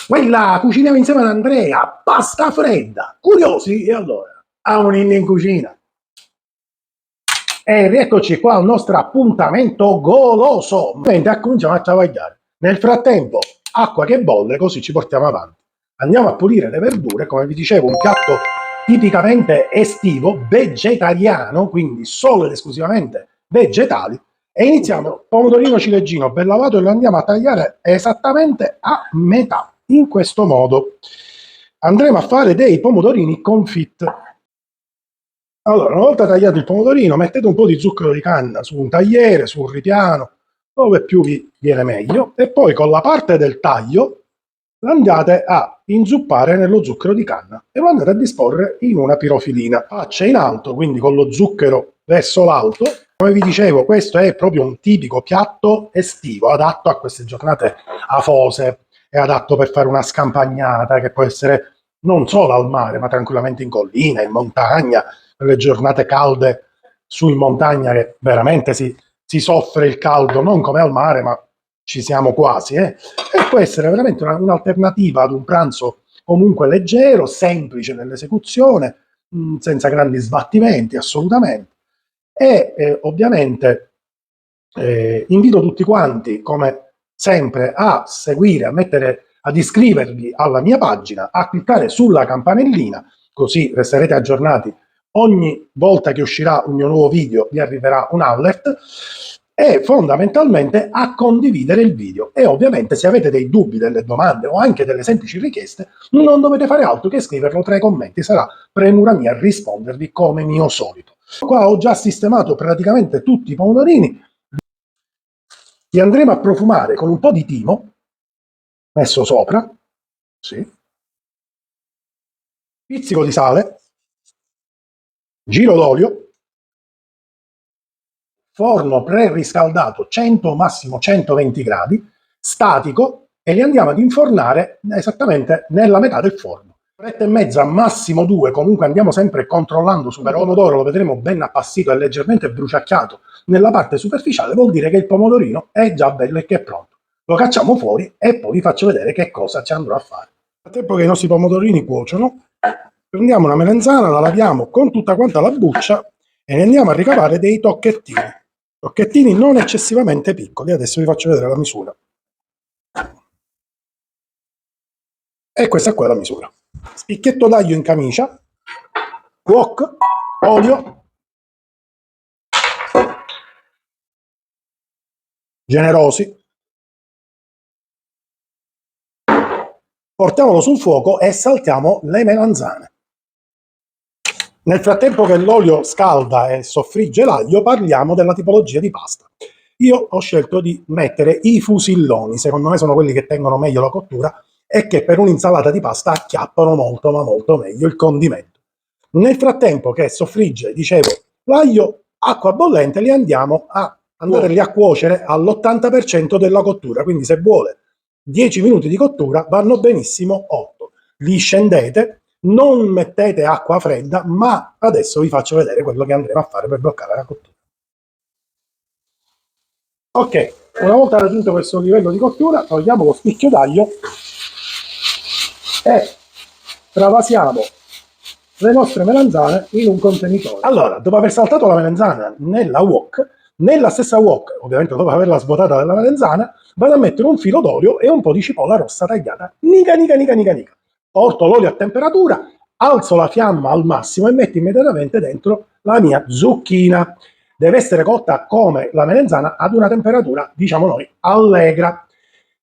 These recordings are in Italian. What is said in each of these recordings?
Quella cuciniamo insieme ad Andrea, pasta fredda. Curiosi? E allora, a un inno in cucina. E rieccoci qua al nostro appuntamento goloso. Mentre cominciamo a travagliare. Nel frattempo, acqua che bolle, così ci portiamo avanti. Andiamo a pulire le verdure, come vi dicevo, un piatto tipicamente estivo, vegetariano, quindi solo ed esclusivamente vegetali. E iniziamo, pomodorino ciliegino ben lavato e lo andiamo a tagliare esattamente a metà, in questo modo. Andremo a fare dei pomodorini confit. Allora, una volta tagliato il pomodorino, mettete un po' di zucchero di canna su un tagliere, su un ripiano, dove più vi viene meglio, e poi con la parte del taglio lo andate a inzuppare nello zucchero di canna e lo andate a disporre in una pirofilina. Faccia in alto, quindi con lo zucchero verso l'alto. Come vi dicevo, questo è proprio un tipico piatto estivo, adatto a queste giornate afose, è adatto per fare una scampagnata che può essere non solo al mare, ma tranquillamente in collina, in montagna, le giornate calde su in montagna che veramente si soffre il caldo, non come al mare, ma ci siamo quasi. E può essere veramente un'alternativa ad un pranzo comunque leggero, semplice nell'esecuzione, senza grandi sbattimenti, assolutamente. E ovviamente invito tutti quanti, come sempre, a seguire, ad iscrivervi alla mia pagina, a cliccare sulla campanellina, così resterete aggiornati ogni volta che uscirà un mio nuovo video vi arriverà un alert e fondamentalmente a condividere il video. E ovviamente se avete dei dubbi, delle domande o anche delle semplici richieste, non dovete fare altro che scriverlo tra i commenti, sarà premura mia rispondervi come mio solito. Qua ho già sistemato praticamente tutti i pomodorini, li andremo a profumare con un po' di timo messo sopra, sì, pizzico di sale, giro d'olio, forno preriscaldato 100 massimo 120 gradi, statico, e li andiamo ad infornare esattamente nella metà del forno. Un'oretta e mezza, massimo due, comunque andiamo sempre controllando sul pomodoro, lo vedremo ben appassito e leggermente bruciacchiato nella parte superficiale, vuol dire che il pomodorino è già bello e che è pronto. Lo cacciamo fuori e poi vi faccio vedere che cosa ci andrò a fare. Nel tempo che i nostri pomodorini cuociono, prendiamo una melenzana, la laviamo con tutta quanta la buccia e ne andiamo a ricavare dei tocchettini. Tocchettini non eccessivamente piccoli, adesso vi faccio vedere la misura. E questa qua è la misura. Spicchietto d'aglio in camicia, wok, olio, generosi. Portiamolo sul fuoco e saltiamo le melanzane. Nel frattempo che l'olio scalda e soffrigge l'aglio, parliamo della tipologia di pasta. Io ho scelto di mettere i fusilloni, secondo me sono quelli che tengono meglio la cottura e che per un'insalata di pasta acchiappano molto ma molto meglio il condimento. Nel frattempo che soffrigge, dicevo, l'aglio, acqua bollente, li andiamo a andarli a cuocere all'80% della cottura, quindi se vuole 10 minuti di cottura vanno benissimo 8. Li scendete, non mettete acqua fredda, ma adesso vi faccio vedere quello che andremo a fare per bloccare la cottura. Ok, una volta raggiunto questo livello di cottura, togliamo lo spicchio d'aglio e travasiamo le nostre melanzane in un contenitore. Allora, dopo aver saltato la melanzana nella wok, nella stessa wok, ovviamente dopo averla svuotata dalla melanzana, vado a mettere un filo d'olio e un po' di cipolla rossa tagliata. Nica, nica, nica, nica, nica. Porto l'olio a temperatura, alzo la fiamma al massimo e metto immediatamente dentro la mia zucchina. Deve essere cotta come la melanzana ad una temperatura, diciamo noi, allegra.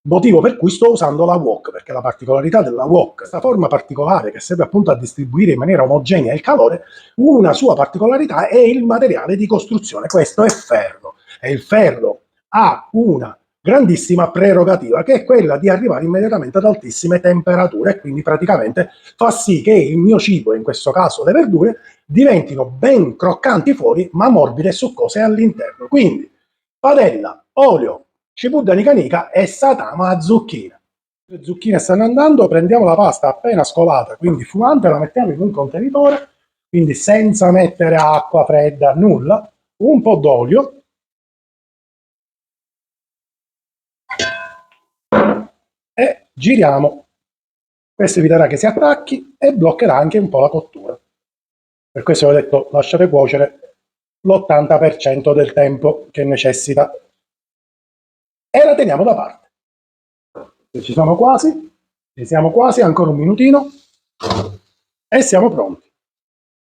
Motivo per cui sto usando la wok, perché la particolarità della wok, questa forma particolare che serve appunto a distribuire in maniera omogenea il calore, una sua particolarità è il materiale di costruzione. Questo è ferro e il ferro ha una grandissima prerogativa che è quella di arrivare immediatamente ad altissime temperature e quindi praticamente fa sì che il mio cibo, in questo caso le verdure, diventino ben croccanti fuori ma morbide e succose all'interno. Quindi padella, olio, cipolla nica nica e satama a zucchine. Le zucchine stanno andando, prendiamo la pasta appena scolata, quindi fumante, la mettiamo in un contenitore, quindi senza mettere acqua fredda, nulla, un po' d'olio e giriamo Questo eviterà che si attacchi e bloccherà anche un po' la cottura. Per questo ho detto lasciate cuocere l'80% del tempo che necessita e la teniamo da parte. Ci siamo quasi, ancora un minutino e siamo pronti.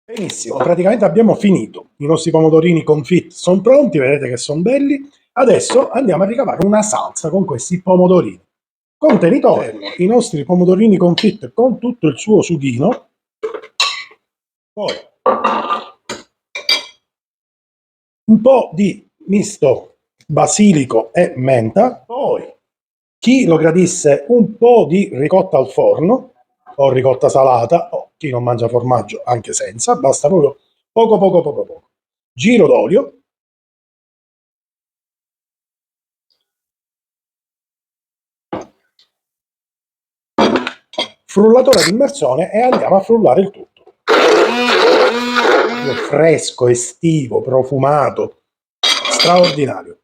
Benissimo, praticamente abbiamo finito. I nostri pomodorini confit sono pronti, vedete che sono belli. Adesso andiamo a ricavare una salsa con questi pomodorini. Contenitore, i nostri pomodorini confit con tutto il suo sughino. Poi un po' di misto basilico e menta. Poi chi lo gradisse un po' di ricotta al forno o ricotta salata, o chi non mangia formaggio anche senza, basta proprio poco. Giro d'olio, frullatore ad immersione e andiamo a frullare il tutto. Fresco, estivo, profumato, straordinario.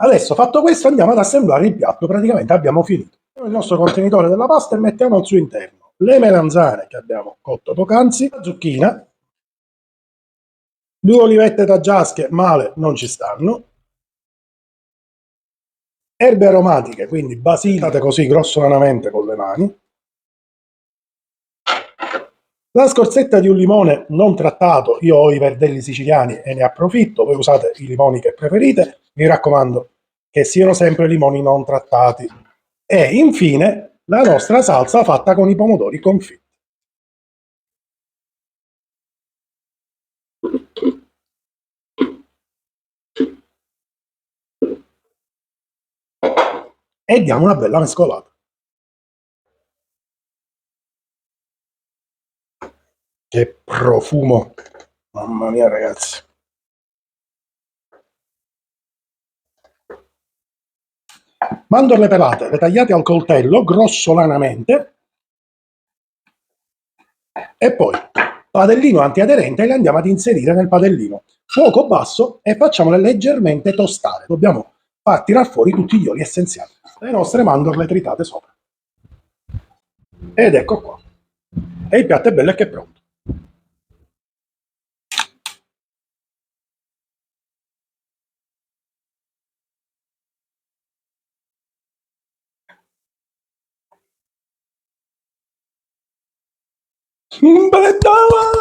Adesso fatto questo andiamo ad assemblare il piatto, praticamente abbiamo finito. Il nostro contenitore della pasta e mettiamo al suo interno le melanzane che abbiamo cotto poc'anzi, la zucchina, 2 olivette taggiasche, male non ci stanno, erbe aromatiche, quindi basilico così grossolanamente con le mani, la scorzetta di un limone non trattato, io ho i verdelli siciliani e ne approfitto, voi usate i limoni che preferite, mi raccomando che siano sempre limoni non trattati. E infine la nostra salsa fatta con i pomodori confitti. E diamo una bella mescolata. Che profumo! Mamma mia ragazzi! Mandorle pelate, le tagliate al coltello grossolanamente e poi padellino antiaderente e le andiamo ad inserire nel padellino. Fuoco basso e facciamole leggermente tostare. Dobbiamo far tirar fuori tutti gli oli essenziali. Le nostre mandorle tritate sopra. Ed ecco qua. E il piatto è bello e che è pronto. Bella!